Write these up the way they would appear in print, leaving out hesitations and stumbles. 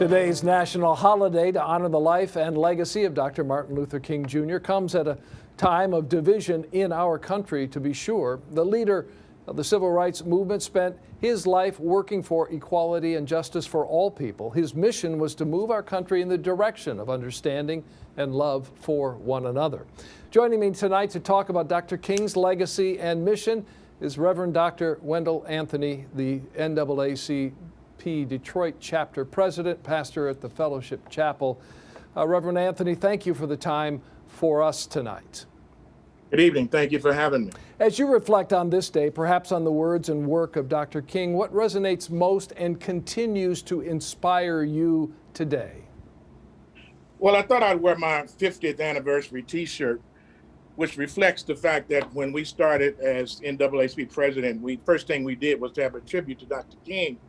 Today's national holiday to honor the life and legacy of Dr. Martin Luther King Jr. comes at a time of division in our country, to be sure. The leader of the civil rights movement spent his life working for equality and justice for all people. His mission was to move our country in the direction of understanding and love for one another. Joining me tonight to talk about Dr. King's legacy and mission is Reverend Dr. Wendell Anthony, the NAACP Detroit chapter president, pastor at the Fellowship Chapel. Reverend Anthony, thank you for the time for us tonight. Good evening. Thank you for having me. As you reflect on this day, perhaps on the words and work of Dr. King, what resonates most and continues to inspire you today? Well, I thought I'd wear my 50th anniversary t-shirt, which reflects the fact that when we started as NAACP president, first thing we did was to have a tribute to Dr. King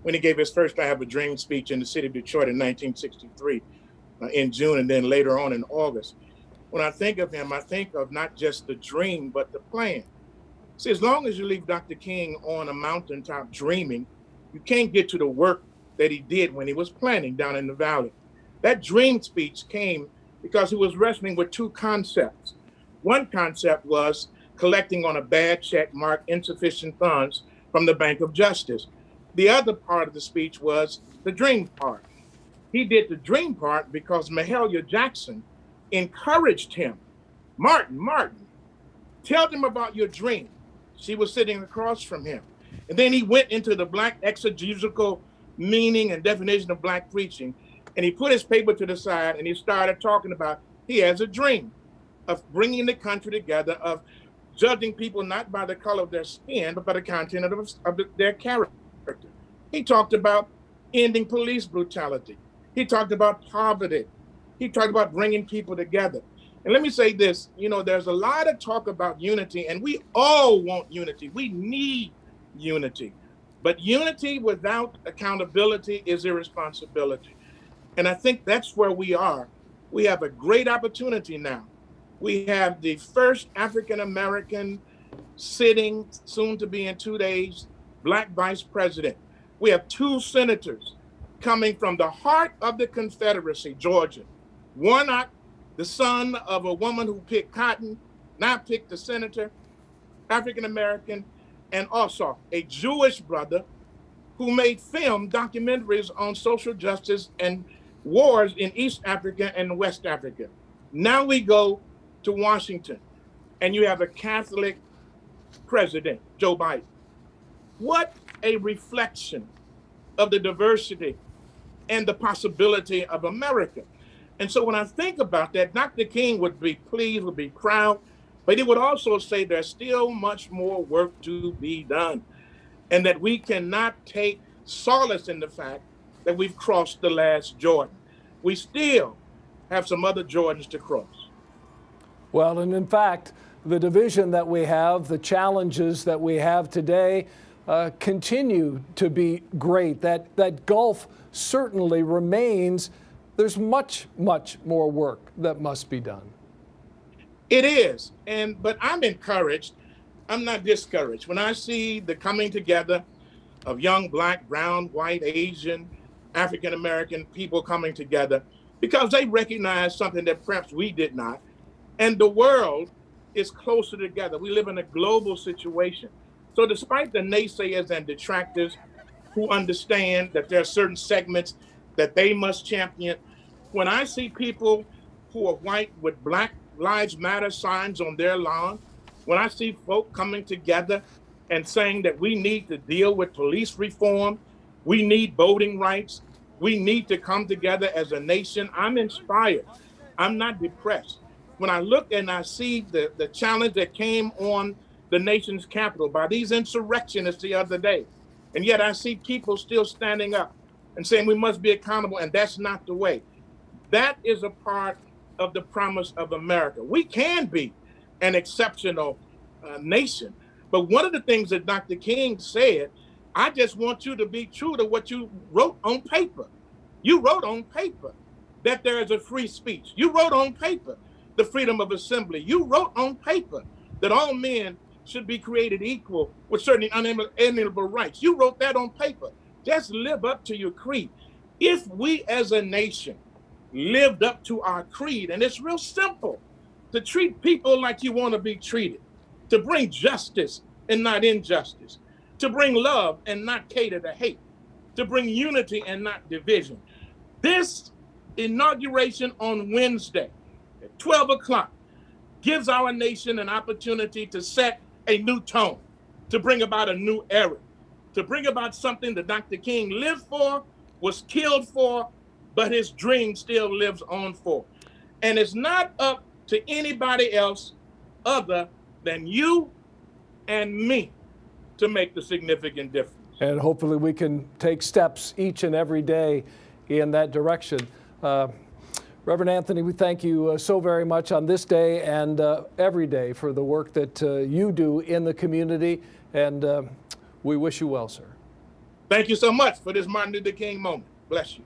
when he gave his first I Have a Dream speech in the city of Detroit in 1963 in June, and then later on in August. When I think of him, I think of not just the dream, but the plan. See, as long as you leave Dr. King on a mountaintop dreaming, you can't get to the work that he did when he was planning down in the valley. That dream speech came because he was wrestling with two concepts. One concept was collecting on a bad check marked insufficient funds from the Bank of Justice. The other part of the speech was the dream part. He did the dream part because Mahalia Jackson encouraged him. Martin, tell them about your dream. She was sitting across from him. And then he went into the Black exegetical meaning and definition of Black preaching. And he put his paper to the side and he started talking about he has a dream of bringing the country together, of judging people not by the color of their skin, but by the content of their character. He talked about ending police brutality. He talked about poverty. He talked about bringing people together. And let me say this, there's a lot of talk about unity, and we all want unity. We need unity. But unity without accountability is irresponsibility. And I think that's where we are. We have a great opportunity now. We have the first African-American sitting, soon to be in 2 days, Black vice president. We have two senators coming from the heart of the Confederacy, Georgia. Warnock, the son of a woman who picked cotton, now picked the senator, African-American, and also a Jewish brother who made film documentaries on social justice and wars in East Africa and West Africa. Now we go to Washington, and you have a Catholic president, Joe Biden. What a reflection of the diversity and the possibility of America. And so when I think about that, Dr. King would be pleased, would be proud, but he would also say there's still much more work to be done, and that we cannot take solace in the fact that we've crossed the last Jordan. We still have some other Jordans to cross. Well, and in fact, the division that we have, the challenges that we have today continue to be great. That gulf certainly remains. There's much, much more work that must be done. It is, but I'm encouraged. I'm not discouraged. When I see the coming together of young Black, brown, white, Asian, African-American people coming together because they recognize something that perhaps we did not. And the world is closer together. We live in a global situation. So despite the naysayers and detractors who understand that there are certain segments that they must champion, when I see people who are white with Black Lives Matter signs on their lawn, when I see folk coming together and saying that we need to deal with police reform, we need voting rights, we need to come together as a nation, I'm inspired. I'm not depressed. When I look and I see the challenge that came on the nation's capital by these insurrectionists the other day, and yet I see people still standing up and saying we must be accountable, and that's not the way. That is a part of the promise of America. We can be an exceptional nation, but one of the things that Dr. King said, I just want you to be true to what you wrote on paper. You wrote on paper that there is a free speech. You wrote on paper the freedom of assembly. You wrote on paper that all men should be created equal with certain unalienable rights. You wrote that on paper. Just live up to your creed. if we as a nation lived up to our creed, and it's real simple, to treat people like you want to be treated, to bring justice and not injustice, to bring love and not cater to hate, to bring unity and not division. This inauguration on Wednesday at 12 o'clock gives our nation an opportunity to set a new tone, to bring about a new era, to bring about something that Dr. King lived for, was killed for, but his dream still lives on for. And it's not up to anybody else other than you and me to make the significant difference. And hopefully we can take steps each and every day in that direction. Reverend Anthony, we thank you so very much on this day and every day for the work that you do in the community, and we wish you well, sir. Thank you so much for this Martin Luther King moment. Bless you.